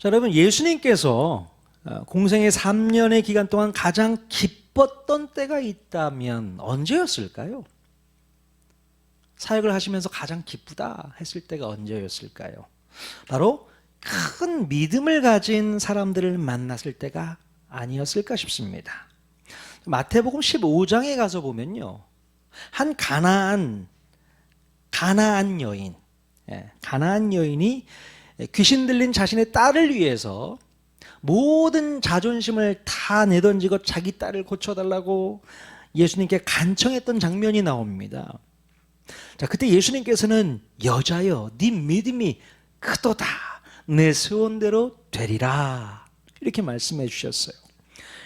자, 여러분, 예수님께서 공생의 3년의 기간 동안 가장 기뻤던 때가 있다면 언제였을까요? 사역을 하시면서 가장 기쁘다 했을 때가 언제였을까요? 바로 큰 믿음을 가진 사람들을 만났을 때가 아니었을까 싶습니다. 마태복음 15장에 가서 보면요, 한 가나안 여인, 가나안 여인이 귀신 들린 자신의 딸을 위해서 모든 자존심을 다 내던지고 자기 딸을 고쳐달라고 예수님께 간청했던 장면이 나옵니다. 자, 그때 예수님께서는 여자여, 네 믿음이 크도다, 내 소원대로 되리라, 이렇게 말씀해 주셨어요.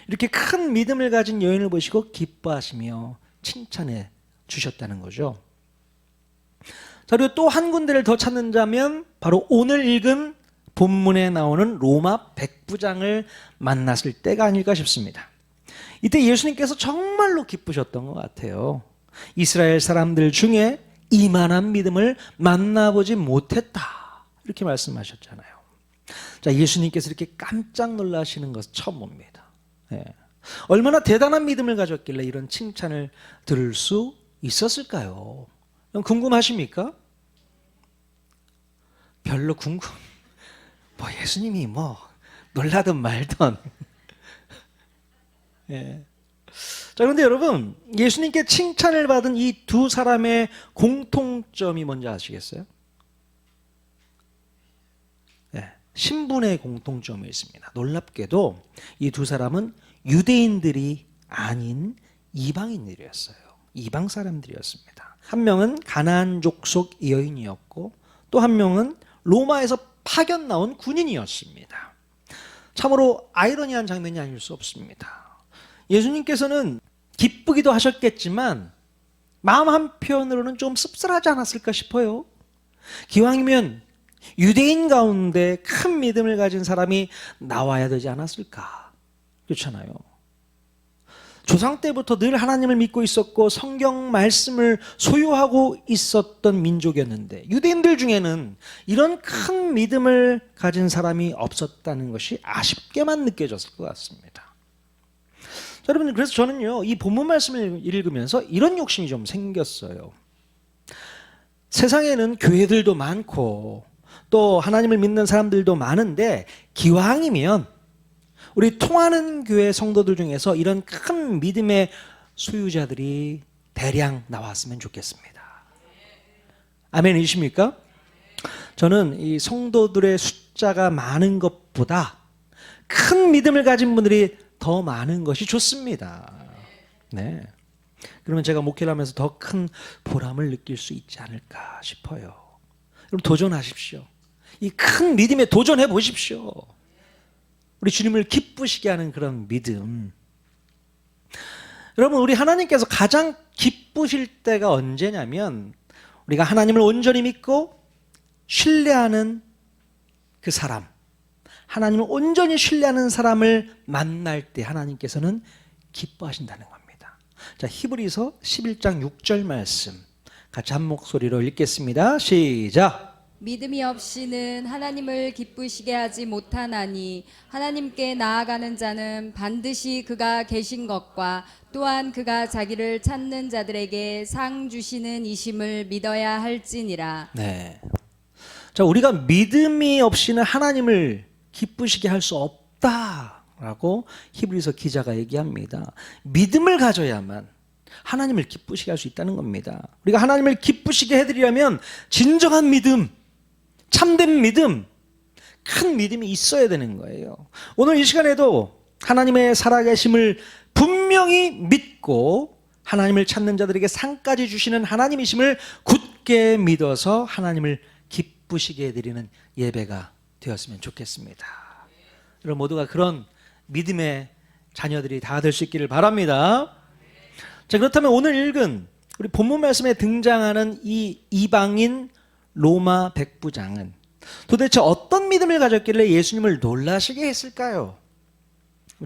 이렇게 큰 믿음을 가진 여인을 보시고 기뻐하시며 칭찬해 주셨다는 거죠. 자, 그리고 또 한 군데를 더 찾는다면 바로 오늘 읽은 본문에 나오는 로마 백부장을 만났을 때가 아닐까 싶습니다. 이때 예수님께서 정말로 기쁘셨던 것 같아요. 이스라엘 사람들 중에 이만한 믿음을 만나보지 못했다, 이렇게 말씀하셨잖아요. 자, 예수님께서 이렇게 깜짝 놀라시는 것은 처음 봅니다. 얼마나 대단한 믿음을 가졌길래 이런 칭찬을 들을 수 있었을까요? 궁금하십니까? 별로 예수님이 놀라든 말든. 자, 그런데 여러분, 예수님께 칭찬을 받은 이 두 사람의 공통점이 뭔지 아시겠어요? 신분의 공통점이 있습니다. 놀랍게도 이 두 사람은 유대인들이 아닌 이방인들이었어요. 이방 사람들이었습니다. 한 명은 가나안 족속 여인이었고 또 한 명은 로마에서 파견 나온 군인이었습니다. 참으로 아이러니한 장면이 아닐 수 없습니다. 예수님께서는 기쁘기도 하셨겠지만 마음 한편으로는 좀 씁쓸하지 않았을까 싶어요. 기왕이면 유대인 가운데 큰 믿음을 가진 사람이 나와야 되지 않았을까? 그렇잖아요. 조상 때부터 늘 하나님을 믿고 있었고 성경 말씀을 소유하고 있었던 민족이었는데 유대인들 중에는 이런 큰 믿음을 가진 사람이 없었다는 것이 아쉽게만 느껴졌을 것 같습니다. 자, 여러분, 그래서 저는요, 이 본문 말씀을 읽으면서 이런 욕심이 좀 생겼어요. 세상에는 교회들도 많고 또 하나님을 믿는 사람들도 많은데 기왕이면 우리 통하는 교회 성도들 중에서 이런 큰 믿음의 소유자들이 대량 나왔으면 좋겠습니다. 아멘이십니까? 저는 이 성도들의 숫자가 많은 것보다 큰 믿음을 가진 분들이 더 많은 것이 좋습니다. 네. 그러면 제가 목회를 하면서 더 큰 보람을 느낄 수 있지 않을까 싶어요. 여러분, 도전하십시오. 이 큰 믿음에 도전해 보십시오. 우리 주님을 기쁘시게 하는 그런 믿음. 여러분, 우리 하나님께서 가장 기쁘실 때가 언제냐면 우리가 하나님을 온전히 믿고 신뢰하는 그 사람, 하나님을 온전히 신뢰하는 사람을 만날 때 하나님께서는 기뻐하신다는 겁니다. 자, 히브리서 11장 6절 말씀 같이 한 목소리로 읽겠습니다. 시작. 믿음이 없이는 하나님을 기쁘시게 하지 못하나니 하나님께 나아가는 자는 반드시 그가 계신 것과 또한 그가 자기를 찾는 자들에게 상 주시는 이심을 믿어야 할지니라. 네. 자, 우리가 믿음이 없이는 하나님을 기쁘시게 할 수 없다라고 히브리서 기자가 얘기합니다. 믿음을 가져야만 하나님을 기쁘시게 할 수 있다는 겁니다. 우리가 하나님을 기쁘시게 해드리려면 진정한 믿음, 참된 믿음, 큰 믿음이 있어야 되는 거예요. 오늘 이 시간에도 하나님의 살아계심을 분명히 믿고 하나님을 찾는 자들에게 상까지 주시는 하나님이심을 굳게 믿어서 하나님을 기쁘시게 해드리는 예배가 되었으면 좋겠습니다. 여러분 모두가 그런 믿음의 자녀들이 다 될 수 있기를 바랍니다. 자, 그렇다면 오늘 읽은 우리 본문 말씀에 등장하는 이 이방인 로마 백부장은 도대체 어떤 믿음을 가졌길래 예수님을 놀라시게 했을까요?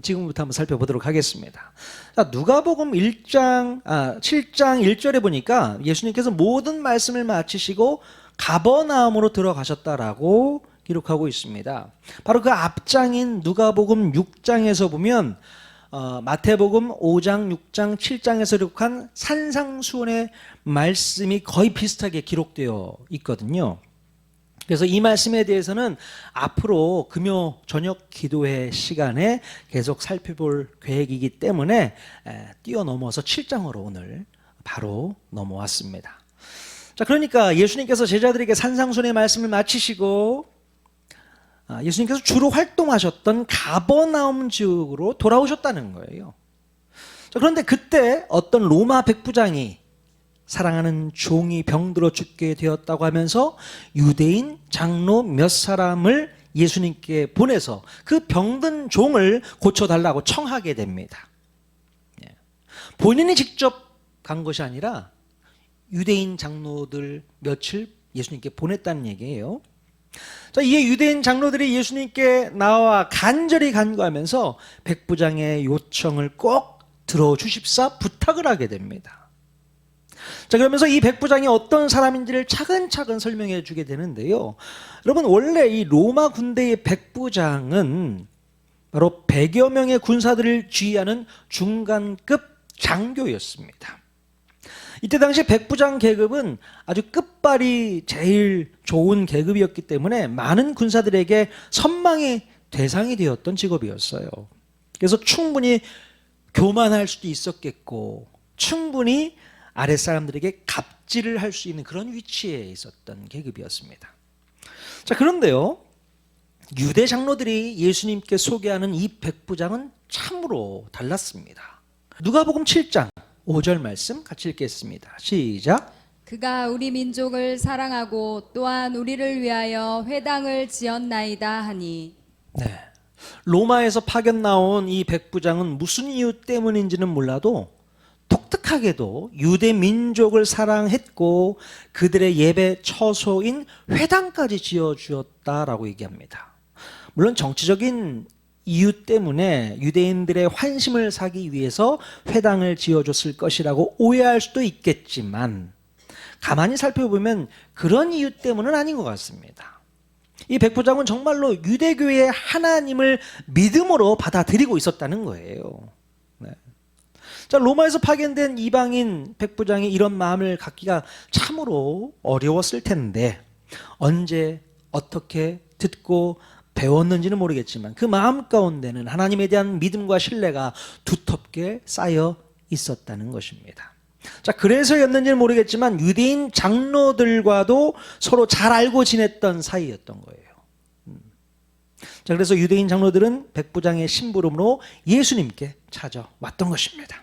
지금부터 한번 살펴보도록 하겠습니다. 자, 누가복음 7장 1절에 보니까 예수님께서 모든 말씀을 마치시고 가버나움으로 들어가셨다라고 기록하고 있습니다. 바로 그 앞장인 누가복음 6장에서 보면 마태복음 5장, 6장, 7장에서 기록한 산상수훈의 말씀이 거의 비슷하게 기록되어 있거든요. 그래서 이 말씀에 대해서는 앞으로 금요 저녁 기도회 시간에 계속 살펴볼 계획이기 때문에 뛰어넘어서 7장으로 오늘 바로 넘어왔습니다. 자, 그러니까 예수님께서 제자들에게 산상수훈의 말씀을 마치시고 예수님께서 주로 활동하셨던 가버나움 지역으로 돌아오셨다는 거예요. 자, 그런데 그때 어떤 로마 백부장이 사랑하는 종이 병들어 죽게 되었다고 하면서 유대인 장로 몇 사람을 예수님께 보내서 그 병든 종을 고쳐달라고 청하게 됩니다. 본인이 직접 간 것이 아니라 유대인 장로들 며칠 예수님께 보냈다는 얘기예요. 자, 이에 유대인 장로들이 예수님께 나와 간절히 간구하면서 백부장의 요청을 꼭 들어주십사 부탁을 하게 됩니다. 자, 그러면서 이 백부장이 어떤 사람인지를 차근차근 설명해 주게 되는데요. 여러분, 원래 이 로마 군대의 백부장은 바로 100여 명의 군사들을 지휘하는 중간급 장교였습니다. 이때 당시 백부장 계급은 아주 끝발이 제일 좋은 계급이었기 때문에 많은 군사들에게 선망의 대상이 되었던 직업이었어요. 그래서 충분히 교만할 수도 있었겠고 충분히 아랫사람들에게 갑질을 할 수 있는 그런 위치에 있었던 계급이었습니다. 자, 그런데요, 유대 장로들이 예수님께 소개하는 이 백부장은 참으로 달랐습니다. 누가복음 7장 5절 말씀 같이 읽겠습니다. 시작. 그가 우리 민족을 사랑하고 또한 우리를 위하여 회당을 지었나이다 하니. 네, 로마에서 파견 나온 이 백부장은 무슨 이유 때문인지는 몰라도 독특하게도 유대 민족을 사랑했고 그들의 예배 처소인 회당까지 지어주었다라고 얘기합니다. 물론 정치적인 이유 때문에 유대인들의 환심을 사기 위해서 회당을 지어줬을 것이라고 오해할 수도 있겠지만 가만히 살펴보면 그런 이유 때문은 아닌 것 같습니다. 이 백부장은 정말로 유대교의 하나님을 믿음으로 받아들이고 있었다는 거예요. 네. 자, 로마에서 파견된 이방인 백부장이 이런 마음을 갖기가 참으로 어려웠을 텐데 언제 어떻게 듣고 배웠는지는 모르겠지만 그 마음 가운데는 하나님에 대한 믿음과 신뢰가 두텁게 쌓여 있었다는 것입니다. 자, 그래서였는지는 모르겠지만 유대인 장로들과도 서로 잘 알고 지냈던 사이였던 거예요. 자, 그래서 유대인 장로들은 백부장의 심부름으로 예수님께 찾아왔던 것입니다.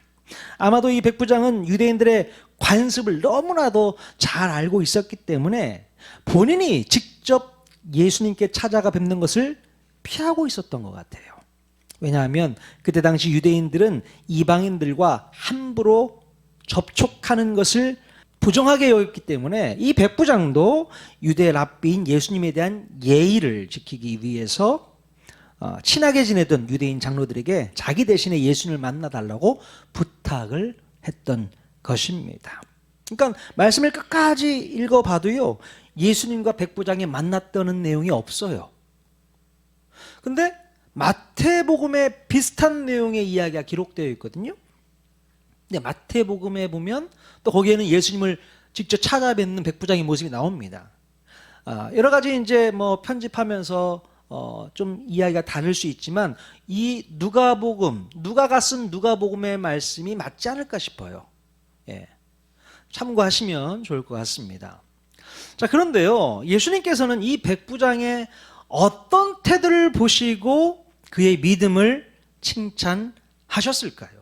아마도 이 백부장은 유대인들의 관습을 너무나도 잘 알고 있었기 때문에 본인이 직접 예수님께 찾아가 뵙는 것을 피하고 있었던 것 같아요. 왜냐하면 그때 당시 유대인들은 이방인들과 함부로 접촉하는 것을 부정하게 여겼기 때문에 이 백부장도 유대 랍비인 예수님에 대한 예의를 지키기 위해서 친하게 지내던 유대인 장로들에게 자기 대신에 예수님을 만나달라고 부탁을 했던 것입니다. 그러니까 말씀을 끝까지 읽어봐도요, 예수님과 백부장이 만났다는 내용이 없어요. 근데 마태복음에 비슷한 내용의 이야기가 기록되어 있거든요. 근데 마태복음에 보면 또 거기에는 예수님을 직접 찾아뵙는 백부장의 모습이 나옵니다. 여러 가지 이제 뭐 편집하면서 좀 이야기가 다를 수 있지만 이 누가가 쓴 누가복음의 말씀이 맞지 않을까 싶어요. 예. 참고하시면 좋을 것 같습니다. 자, 그런데요, 예수님께서는 이 백부장의 어떤 태도를 보시고 그의 믿음을 칭찬하셨을까요?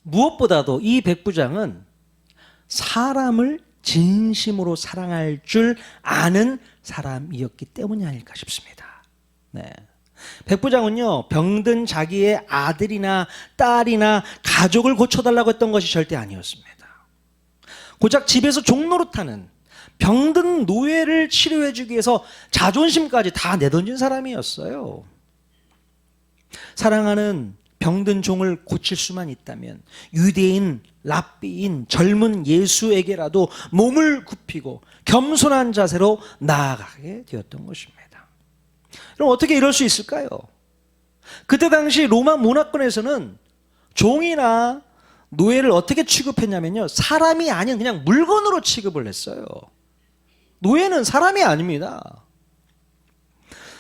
무엇보다도 이 백부장은 사람을 진심으로 사랑할 줄 아는 사람이었기 때문이 아닐까 싶습니다. 네. 백부장은요, 병든 자기의 아들이나 딸이나 가족을 고쳐달라고 했던 것이 절대 아니었습니다. 고작 집에서 종노릇하는 병든 노예를 치료해주기 위해서 자존심까지 다 내던진 사람이었어요. 사랑하는 병든 종을 고칠 수만 있다면 유대인, 랍비인, 젊은 예수에게라도 몸을 굽히고 겸손한 자세로 나아가게 되었던 것입니다. 그럼 어떻게 이럴 수 있을까요? 그때 당시 로마 문화권에서는 종이나 노예를 어떻게 취급했냐면요, 사람이 아닌 그냥 물건으로 취급을 했어요. 노예는 사람이 아닙니다.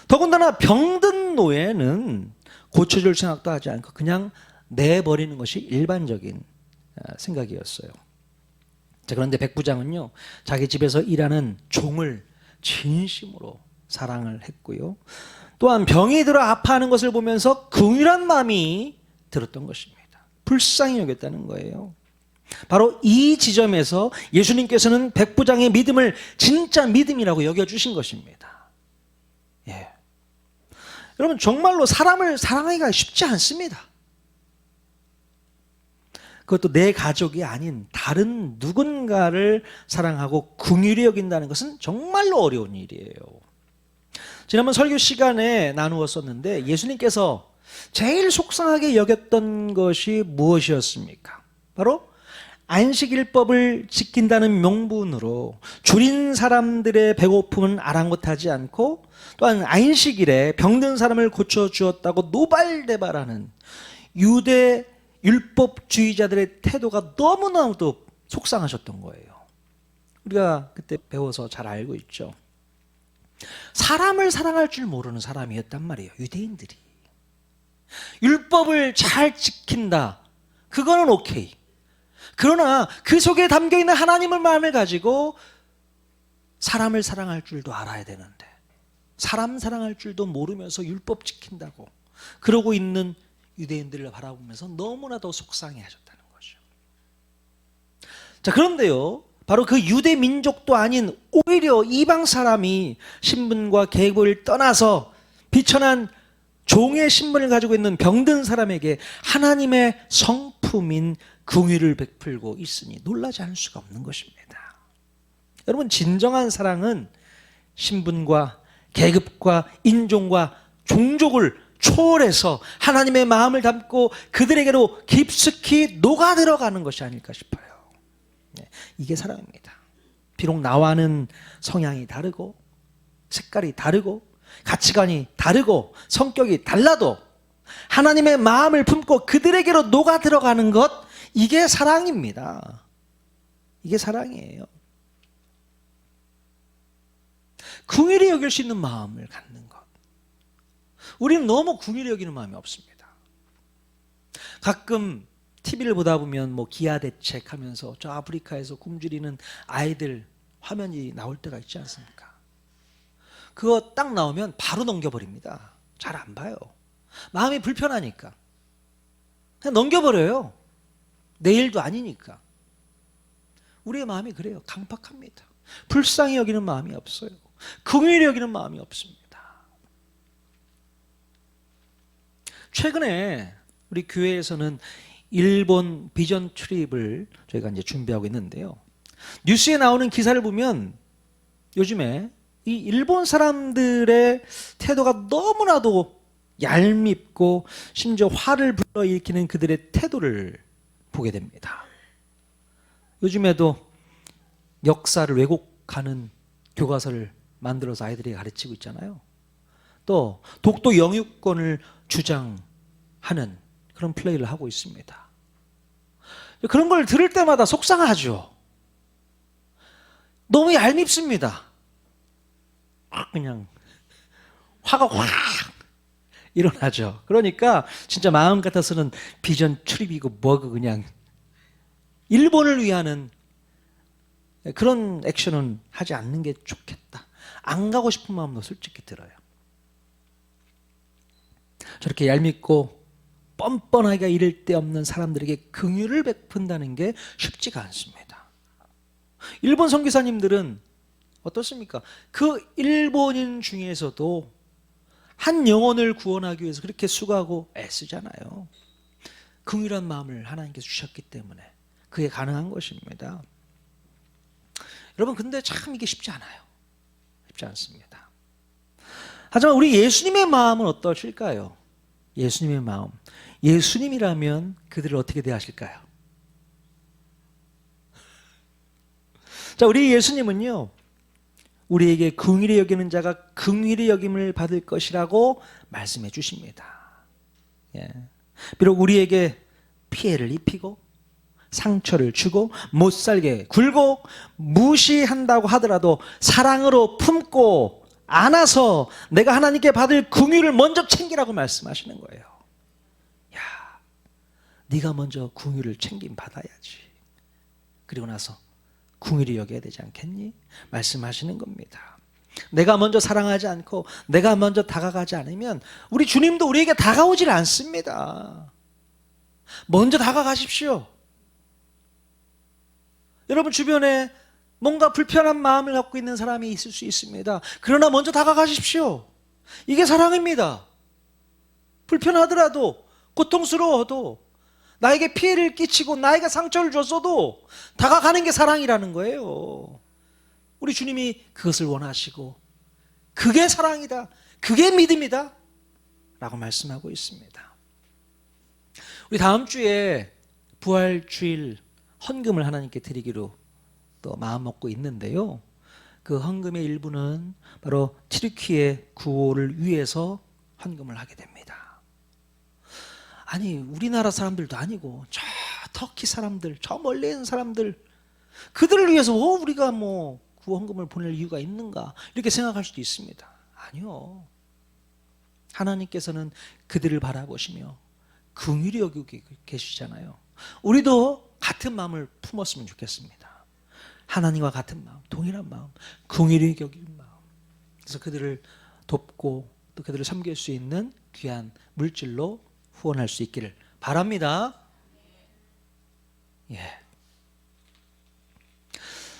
더군다나 병든 노예는 고쳐줄 생각도 하지 않고 그냥 내버리는 것이 일반적인 생각이었어요. 자, 그런데 백부장은요, 자기 집에서 일하는 종을 진심으로 사랑을 했고요, 또한 병이 들어 아파하는 것을 보면서 긍휼한 마음이 들었던 것입니다. 불쌍히 여겼다는 거예요. 바로 이 지점에서 예수님께서는 백부장의 믿음을 진짜 믿음이라고 여겨주신 것입니다. 예. 여러분, 정말로 사람을 사랑하기가 쉽지 않습니다. 그것도 내 가족이 아닌 다른 누군가를 사랑하고 긍휼히 여긴다는 것은 정말로 어려운 일이에요. 지난번 설교 시간에 나누었었는데 예수님께서 제일 속상하게 여겼던 것이 무엇이었습니까? 바로 안식일법을 지킨다는 명분으로 줄인 사람들의 배고픔은 아랑곳하지 않고, 또한 안식일에 병든 사람을 고쳐주었다고 노발대발하는 유대 율법주의자들의 태도가 너무나도 속상하셨던 거예요. 우리가 그때 배워서 잘 알고 있죠. 사람을 사랑할 줄 모르는 사람이었단 말이에요, 유대인들이. 율법을 잘 지킨다, 그거는 오케이. 그러나 그 속에 담겨있는 하나님의 마음을 가지고 사람을 사랑할 줄도 알아야 되는데, 사람 사랑할 줄도 모르면서 율법 지킨다고 그러고 있는 유대인들을 바라보면서 너무나도 속상해 하셨다는 거죠. 자, 그런데요, 바로 그 유대 민족도 아닌 오히려 이방 사람이 신분과 계급을 떠나서 비천한 종의 신분을 가지고 있는 병든 사람에게 하나님의 성품인 긍휼을 베풀고 있으니 놀라지 않을 수가 없는 것입니다. 여러분, 진정한 사랑은 신분과 계급과 인종과 종족을 초월해서 하나님의 마음을 담고 그들에게로 깊숙이 녹아 들어가는 것이 아닐까 싶어요. 이게 사랑입니다. 비록 나와는 성향이 다르고 색깔이 다르고 가치관이 다르고 성격이 달라도 하나님의 마음을 품고 그들에게로 녹아 들어가는 것, 이게 사랑입니다. 이게 사랑이에요. 긍휼히 여길 수 있는 마음을 갖는 것. 우리는 너무 긍휼히 여기는 마음이 없습니다. 가끔 TV를 보다 보면 뭐 기아대책 하면서 저 아프리카에서 굶주리는 아이들 화면이 나올 때가 있지 않습니까? 그거 딱 나오면 바로 넘겨버립니다. 잘 안 봐요. 마음이 불편하니까 그냥 넘겨버려요. 내일도 아니니까. 우리의 마음이 그래요. 강팍합니다. 불쌍히 여기는 마음이 없어요. 긍휼히 여기는 마음이 없습니다. 최근에 우리 교회에서는 일본 비전 트립을 저희가 이제 준비하고 있는데요. 뉴스에 나오는 기사를 보면 요즘에 이 일본 사람들의 태도가 너무나도 얄밉고 심지어 화를 불러일으키는 그들의 태도를 보게 됩니다. 요즘에도 역사를 왜곡하는 교과서를 만들어서 아이들에게 가르치고 있잖아요. 또 독도 영유권을 주장하는 그런 플레이를 하고 있습니다. 그런 걸 들을 때마다 속상하죠. 너무 얄밉습니다. 그냥 화가 확 일어나죠. 그러니까 진짜 마음 같아서는 비전 출입이고 뭐고 그냥 일본을 위하는 그런 액션은 하지 않는 게 좋겠다. 안 가고 싶은 마음도 솔직히 들어요. 저렇게 얄밉고 뻔뻔하게 이를 데 없는 사람들에게 긍휼을 베푼다는 게 쉽지가 않습니다. 일본 선교사님들은 어떻습니까? 그 일본인 중에서도 한 영혼을 구원하기 위해서 그렇게 수고하고 애쓰잖아요. 긍휼한 마음을 하나님께서 주셨기 때문에 그게 가능한 것입니다. 여러분, 근데 참 이게 쉽지 않아요. 쉽지 않습니다. 하지만 우리 예수님의 마음은 어떠실까요? 예수님의 마음. 예수님이라면 그들을 어떻게 대하실까요? 자, 우리 예수님은요, 우리에게 긍휼히 여기는 자가 긍휼히 여김을 받을 것이라고 말씀해 주십니다. 예. 비록 우리에게 피해를 입히고 상처를 주고 못살게 굴고 무시한다고 하더라도 사랑으로 품고 안아서 내가 하나님께 받을 긍휼을 먼저 챙기라고 말씀하시는 거예요. 야, 네가 먼저 긍휼을 챙김 받아야지. 그리고 나서 긍휼히 여겨야 되지 않겠니? 말씀하시는 겁니다. 내가 먼저 사랑하지 않고 내가 먼저 다가가지 않으면 우리 주님도 우리에게 다가오질 않습니다. 먼저 다가가십시오. 여러분 주변에 뭔가 불편한 마음을 갖고 있는 사람이 있을 수 있습니다. 그러나 먼저 다가가십시오. 이게 사랑입니다. 불편하더라도 고통스러워도 나에게 피해를 끼치고 나에게 상처를 줬어도 다가가는 게 사랑이라는 거예요. 우리 주님이 그것을 원하시고 그게 사랑이다. 그게 믿음이다. 라고 말씀하고 있습니다. 우리 다음 주에 부활주일 헌금을 하나님께 드리기로 또 마음 먹고 있는데요. 그 헌금의 일부는 바로 튀르키예 구호를 위해서 헌금을 하게 됩니다. 아니 우리나라 사람들도 아니고 저 터키 사람들, 저 멀리 있는 사람들, 그들을 위해서 우리가 뭐 구호 헌금을 보낼 이유가 있는가 이렇게 생각할 수도 있습니다. 아니요. 하나님께서는 그들을 바라보시며 긍휼히 여기고 계시잖아요. 우리도 같은 마음을 품었으면 좋겠습니다. 하나님과 같은 마음, 동일한 마음, 긍휼히 여기는 마음. 그래서 그들을 돕고 또 그들을 섬길 수 있는 귀한 물질로 후원할 수 있기를 바랍니다. 예.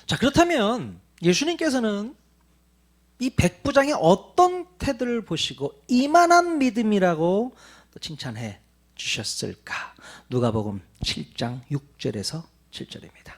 자, 그렇다면 예수님께서는 이 백부장의 어떤 태도를 보시고 이만한 믿음이라고 또 칭찬해 주셨을까? 누가복음 7장 6절에서 7절입니다.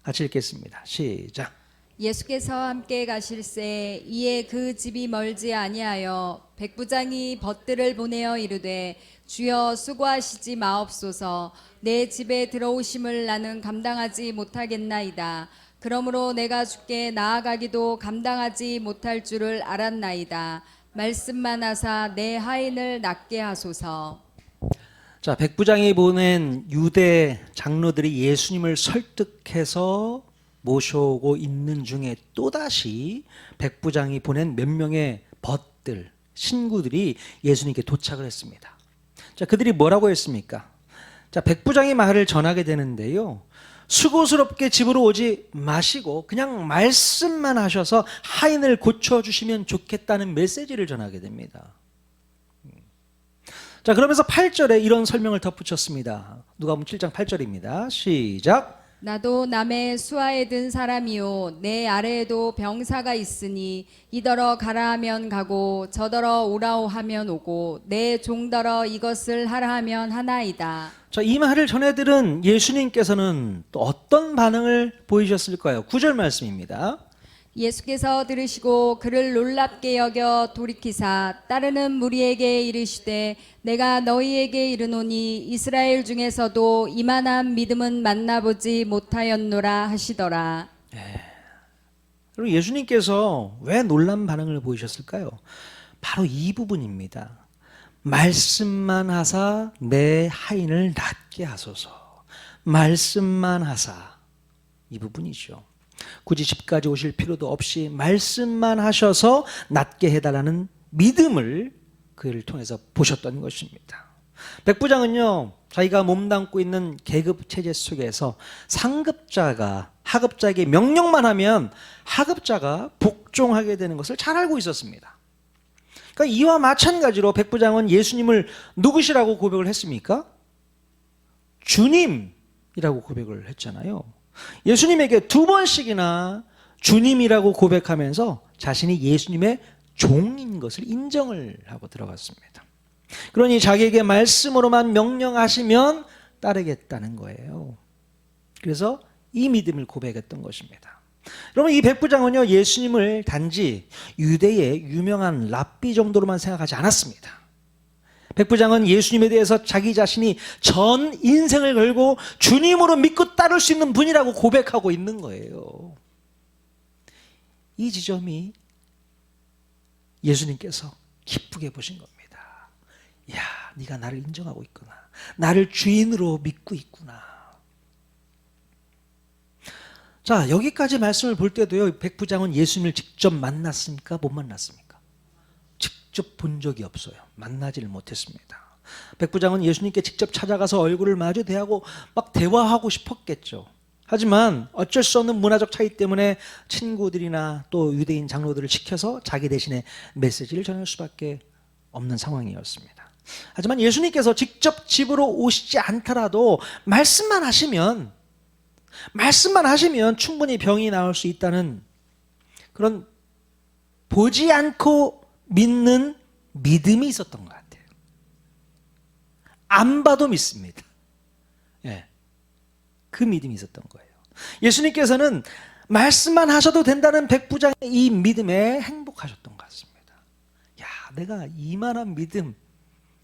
같이 읽겠습니다. 시작. 예수께서 함께 가실새 이에 그 집이 멀지 아니하여 백부장이 벗들을 보내어 이르되 주여 수고하시지 마옵소서 내 집에 들어오심을 나는 감당하지 못하겠나이다. 그러므로 내가 주께 나아가기도 감당하지 못할 줄을 알았나이다. 말씀만 하사 내 하인을 낫게 하소서. 자, 백부장이 보낸 유대 장로들이 예수님을 설득해서 모셔오고 있는 중에 또다시 백부장이 보낸 몇 명의 벗들, 신구들이 예수님께 도착을 했습니다. 자, 그들이 뭐라고 했습니까? 자, 백부장의 말을 전하게 되는데요. 수고스럽게 집으로 오지 마시고 그냥 말씀만 하셔서 하인을 고쳐주시면 좋겠다는 메시지를 전하게 됩니다. 자, 그러면서 8절에 이런 설명을 덧붙였습니다. 누가복음 7장 8절입니다. 시작. 나도 남의 수하에 든 사람이요 내 아래에도 병사가 있으니 이더러 가라 하면 가고 저더러 오라오 하면 오고 내 종더러 이것을 하라 하면 하나이다. 자, 이 말을 전해들은 예수님께서는 또 어떤 반응을 보이셨을까요? 9절 말씀입니다. 예수께서 들으시고 그를 놀랍게 여겨 돌이키사 따르는 무리에게 이르시되 내가 너희에게 이르노니 이스라엘 중에서도 이만한 믿음은 만나보지 못하였노라 하시더라. 그리고 예수님께서 왜 놀란 반응을 보이셨을까요? 바로 이 부분입니다. 말씀만 하사 내 하인을 낫게 하소서. 말씀만 하사. 이 부분이죠. 굳이 집까지 오실 필요도 없이 말씀만 하셔서 낫게 해달라는 믿음을 그를 통해서 보셨던 것입니다. 백부장은요, 자기가 몸담고 있는 계급 체제 속에서 상급자가 하급자에게 명령만 하면 하급자가 복종하게 되는 것을 잘 알고 있었습니다. 그러니까 이와 마찬가지로 백부장은 예수님을 누구시라고 고백을 했습니까? 주님이라고 고백을 했잖아요. 예수님에게 두 번씩이나 주님이라고 고백하면서 자신이 예수님의 종인 것을 인정을 하고 들어갔습니다. 그러니 자기에게 말씀으로만 명령하시면 따르겠다는 거예요. 그래서 이 믿음을 고백했던 것입니다. 여러분, 이 백부장은요, 예수님을 단지 유대의 유명한 랍비 정도로만 생각하지 않았습니다. 백부장은 예수님에 대해서 자기 자신이 전 인생을 걸고 주님으로 믿고 따를 수 있는 분이라고 고백하고 있는 거예요. 이 지점이 예수님께서 기쁘게 보신 겁니다. 야, 네가 나를 인정하고 있구나. 나를 주인으로 믿고 있구나. 자, 여기까지 말씀을 볼 때도요, 백부장은 예수님을 직접 만났습니까? 못 만났습니까? 직접 본 적이 없어요. 만나지를 못했습니다. 백부장은 예수님께 직접 찾아가서 얼굴을 마주 대하고 막 대화하고 싶었겠죠. 하지만 어쩔 수 없는 문화적 차이 때문에 친구들이나 또 유대인 장로들을 시켜서 자기 대신에 메시지를 전할 수밖에 없는 상황이었습니다. 하지만 예수님께서 직접 집으로 오시지 않더라도 말씀만 하시면 충분히 병이 나을 수 있다는 그런 보지 않고 믿는 믿음이 있었던 것 같아요. 안 봐도 믿습니다. 예, 그 믿음이 있었던 거예요. 예수님께서는 말씀만 하셔도 된다는 백부장의 이 믿음에 행복하셨던 것 같습니다. 야, 내가 이만한 믿음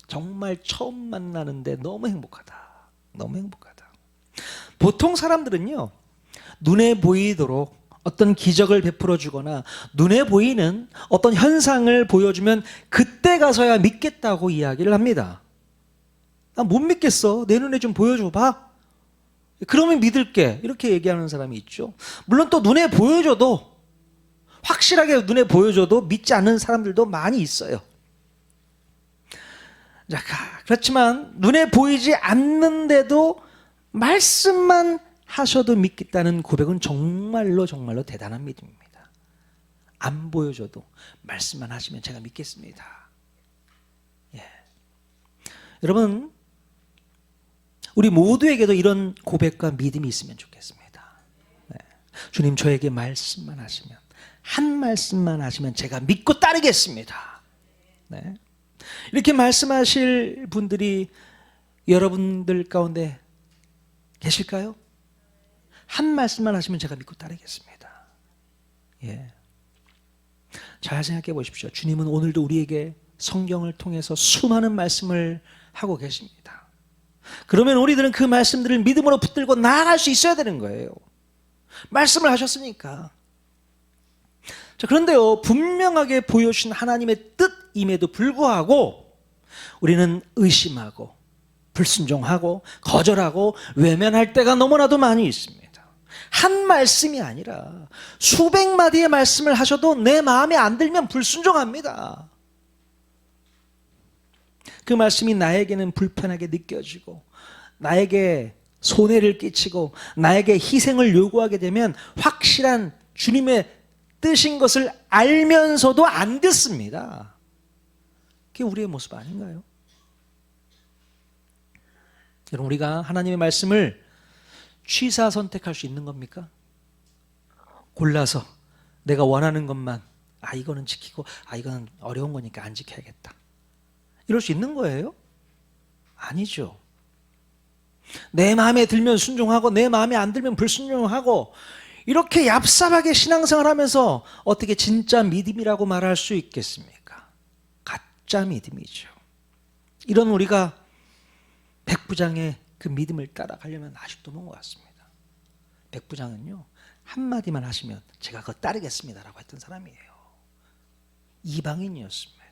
정말 처음 만나는데 너무 행복하다. 너무 행복하다. 보통 사람들은요, 눈에 보이도록 어떤 기적을 베풀어 주거나 눈에 보이는 어떤 현상을 보여주면 그때 가서야 믿겠다고 이야기를 합니다. 나 못 믿겠어. 내 눈에 좀 보여줘 봐. 그러면 믿을게. 이렇게 얘기하는 사람이 있죠. 물론 또 눈에 보여줘도, 확실하게 눈에 보여줘도 믿지 않는 사람들도 많이 있어요. 자, 그렇지만 눈에 보이지 않는데도 말씀만 하셔도 믿겠다는 고백은 정말로 정말로 대단한 믿음입니다. 안 보여줘도 말씀만 하시면 제가 믿겠습니다. 예. 여러분, 우리 모두에게도 이런 고백과 믿음이 있으면 좋겠습니다. 네. 주님, 저에게 말씀만 하시면, 한 말씀만 하시면 제가 믿고 따르겠습니다. 네. 이렇게 말씀하실 분들이 여러분들 가운데 계실까요? 한 말씀만 하시면 제가 믿고 따르겠습니다. 예. 잘 생각해 보십시오. 주님은 오늘도 우리에게 성경을 통해서 수많은 말씀을 하고 계십니다. 그러면 우리들은 그 말씀들을 믿음으로 붙들고 나아갈 수 있어야 되는 거예요. 말씀을 하셨으니까. 자, 그런데요, 분명하게 보여주신 하나님의 뜻임에도 불구하고 우리는 의심하고 불순종하고 거절하고 외면할 때가 너무나도 많이 있습니다. 한 말씀이 아니라 수백 마디의 말씀을 하셔도 내 마음에 안 들면 불순종합니다. 그 말씀이 나에게는 불편하게 느껴지고 나에게 손해를 끼치고 나에게 희생을 요구하게 되면 확실한 주님의 뜻인 것을 알면서도 안 듣습니다. 그게 우리의 모습 아닌가요? 여러분, 우리가 하나님의 말씀을 취사 선택할 수 있는 겁니까? 골라서 내가 원하는 것만, 이거는 지키고 이거는 어려운 거니까 안 지켜야겠다, 이럴 수 있는 거예요? 아니죠. 내 마음에 들면 순종하고 내 마음에 안 들면 불순종하고 이렇게 얍삽하게 신앙생활 하면서 어떻게 진짜 믿음이라고 말할 수 있겠습니까? 가짜 믿음이죠. 이런 우리가 백부장의 그 믿음을 따라가려면 아직도 먼 것 같습니다. 백부장은요, 한마디만 하시면 제가 그거 따르겠습니다라고 했던 사람이에요. 이방인이었습니다.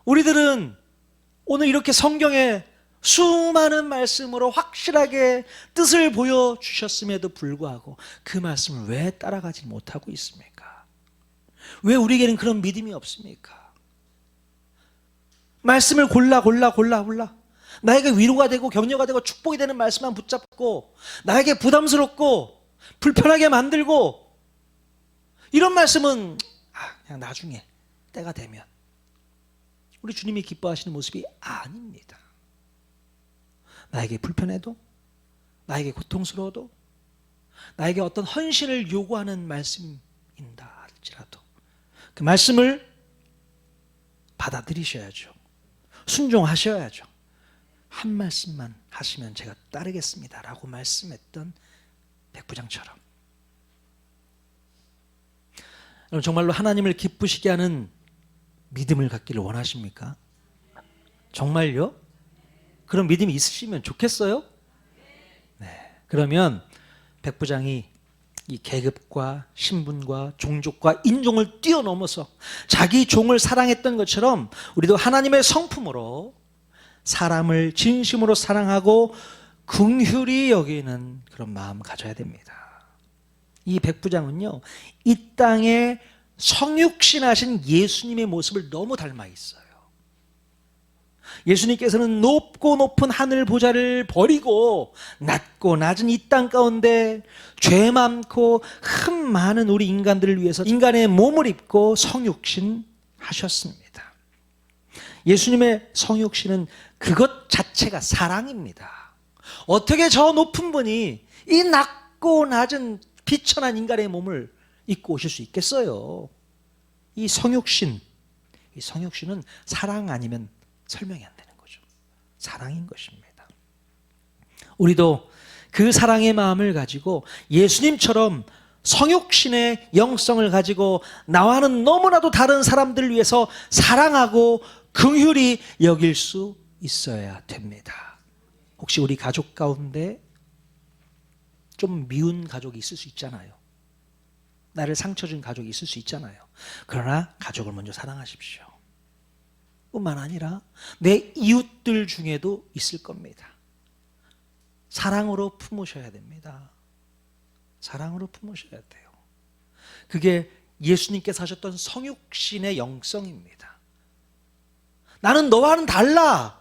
우리들은 오늘 이렇게 성경에 수많은 말씀으로 확실하게 뜻을 보여주셨음에도 불구하고 그 말씀을 왜 따라가지 못하고 있습니까? 왜 우리에게는 그런 믿음이 없습니까? 말씀을 골라 나에게 위로가 되고 격려가 되고 축복이 되는 말씀만 붙잡고 나에게 부담스럽고 불편하게 만들고 이런 말씀은 그냥 나중에 때가 되면, 우리 주님이 기뻐하시는 모습이 아닙니다. 나에게 불편해도, 나에게 고통스러워도, 나에게 어떤 헌신을 요구하는 말씀인다 할지라도 그 말씀을 받아들이셔야죠. 순종하셔야죠. 한 말씀만 하시면 제가 따르겠습니다 라고 말씀했던 백부장처럼. 여러분, 정말로 하나님을 기쁘시게 하는 믿음을 갖기를 원하십니까? 정말요? 그런 믿음이 있으시면 좋겠어요? 네. 그러면 백부장이 이 계급과 신분과 종족과 인종을 뛰어넘어서 자기 종을 사랑했던 것처럼 우리도 하나님의 성품으로 사람을 진심으로 사랑하고 긍휼히 여기는 그런 마음 가져야 됩니다. 이 백부장은요, 이 땅에 성육신하신 예수님의 모습을 너무 닮아 있어요. 예수님께서는 높고 높은 하늘 보좌를 버리고 낮고 낮은 이 땅 가운데 죄 많고 흠 많은 우리 인간들을 위해서 인간의 몸을 입고 성육신 하셨습니다. 예수님의 성육신은 그것 자체가 사랑입니다. 어떻게 저 높은 분이 이 낮고 낮은 비천한 인간의 몸을 입고 오실 수 있겠어요? 이 성육신은 사랑 아니면 설명이 안 되는 거죠. 사랑인 것입니다. 우리도 그 사랑의 마음을 가지고 예수님처럼 성육신의 영성을 가지고 나와는 너무나도 다른 사람들을 위해서 사랑하고 긍휼히 여길 수 있어야 됩니다. 혹시 우리 가족 가운데 좀 미운 가족이 있을 수 있잖아요. 나를 상처 준 가족이 있을 수 있잖아요. 그러나 가족을 먼저 사랑하십시오. 뿐만 아니라 내 이웃들 중에도 있을 겁니다. 사랑으로 품으셔야 됩니다. 사랑으로 품으셔야 돼요. 그게 예수님께서 하셨던 성육신의 영성입니다. 나는 너와는 달라.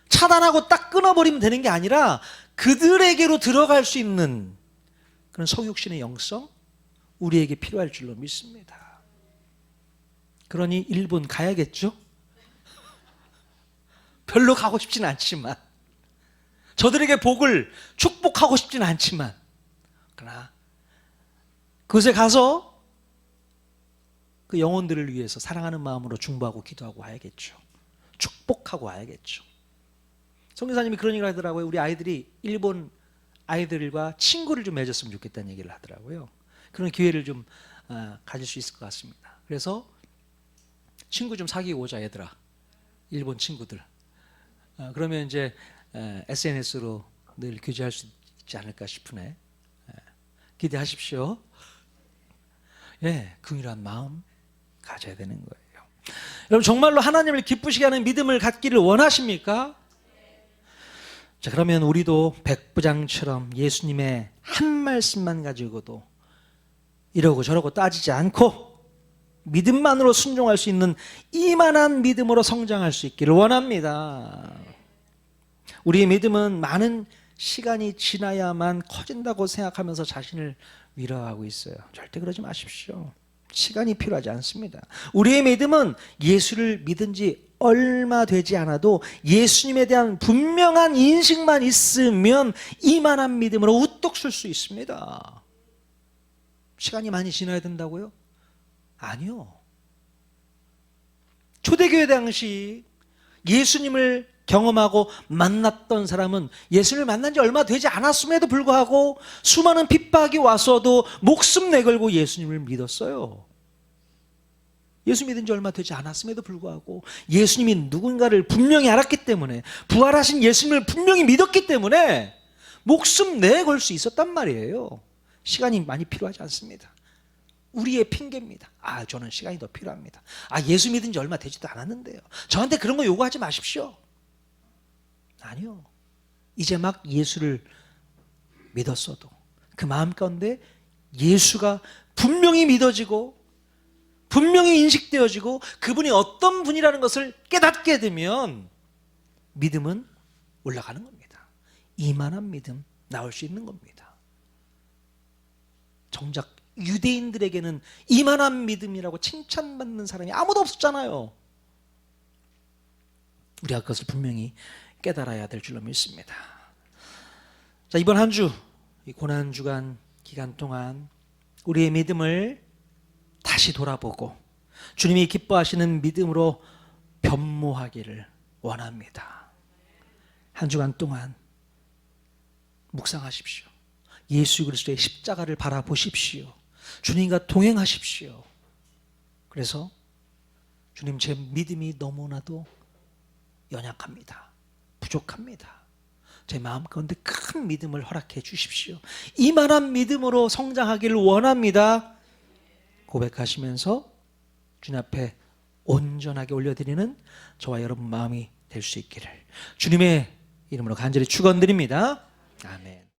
차단하고 딱 끊어버리면 되는 게 아니라 그들에게로 들어갈 수 있는 그런 성육신의 영성, 우리에게 필요할 줄로 믿습니다. 그러니 일본 가야겠죠? 별로 가고 싶진 않지만, 저들에게 복을 축복하고 싶진 않지만, 그러나 그곳에 가서 그 영혼들을 위해서 사랑하는 마음으로 중보하고 기도하고 와야겠죠. 축복하고 와야겠죠. 성교사님이 그런 얘기를 하더라고요. 우리 아이들이 일본 아이들과 친구를 좀 맺었으면 좋겠다는 얘기를 하더라고요. 그런 기회를 좀 가질 수 있을 것 같습니다. 그래서 친구 좀 사귀고 오자 얘들아. 일본 친구들. 그러면 이제 SNS로 늘 교제할 수 있지 않을까 싶으네. 기대하십시오. 예, 긍휼한 마음 가져야 되는 거예요. 여러분 정말로 하나님을 기쁘시게 하는 믿음을 갖기를 원하십니까? 자, 그러면 우리도 백부장처럼 예수님의 한 말씀만 가지고도 이러고 저러고 따지지 않고 믿음만으로 순종할 수 있는 이만한 믿음으로 성장할 수 있기를 원합니다. 우리의 믿음은 많은 시간이 지나야만 커진다고 생각하면서 자신을 위로하고 있어요. 절대 그러지 마십시오. 시간이 필요하지 않습니다. 우리의 믿음은 예수를 믿은 지 얼마 되지 않아도 예수님에 대한 분명한 인식만 있으면 이만한 믿음으로 우뚝 설 수 있습니다. 시간이 많이 지나야 된다고요? 아니요. 초대교회 당시 예수님을 경험하고 만났던 사람은 예수님을 만난 지 얼마 되지 않았음에도 불구하고 수많은 핍박이 왔어도 목숨 내걸고 예수님을 믿었어요. 예수 믿은 지 얼마 되지 않았음에도 불구하고 예수님이 누군가를 분명히 알았기 때문에, 부활하신 예수님을 분명히 믿었기 때문에 목숨 내걸 수 있었단 말이에요. 시간이 많이 필요하지 않습니다. 우리의 핑계입니다. 저는 시간이 더 필요합니다. 예수 믿은 지 얼마 되지도 않았는데요. 저한테 그런 거 요구하지 마십시오. 아니요. 이제 막 예수를 믿었어도 그 마음 가운데 예수가 분명히 믿어지고 분명히 인식되어지고 그분이 어떤 분이라는 것을 깨닫게 되면 믿음은 올라가는 겁니다. 이만한 믿음 나올 수 있는 겁니다. 정작 유대인들에게는 이만한 믿음이라고 칭찬받는 사람이 아무도 없었잖아요. 우리가 그것을 분명히 깨달아야 될 줄로 믿습니다. 자, 이번 한 주, 이 고난주간 기간 동안 우리의 믿음을 다시 돌아보고 주님이 기뻐하시는 믿음으로 변모하기를 원합니다. 한 주간 동안 묵상하십시오. 예수 그리스도의 십자가를 바라보십시오. 주님과 동행하십시오. 그래서 주님, 제 믿음이 너무나도 연약합니다. 부족합니다. 제 마음 가운데 큰 믿음을 허락해 주십시오. 이만한 믿음으로 성장하기를 원합니다. 고백하시면서 주님 앞에 온전하게 올려드리는 저와 여러분 마음이 될 수 있기를 주님의 이름으로 간절히 축원드립니다. 아멘.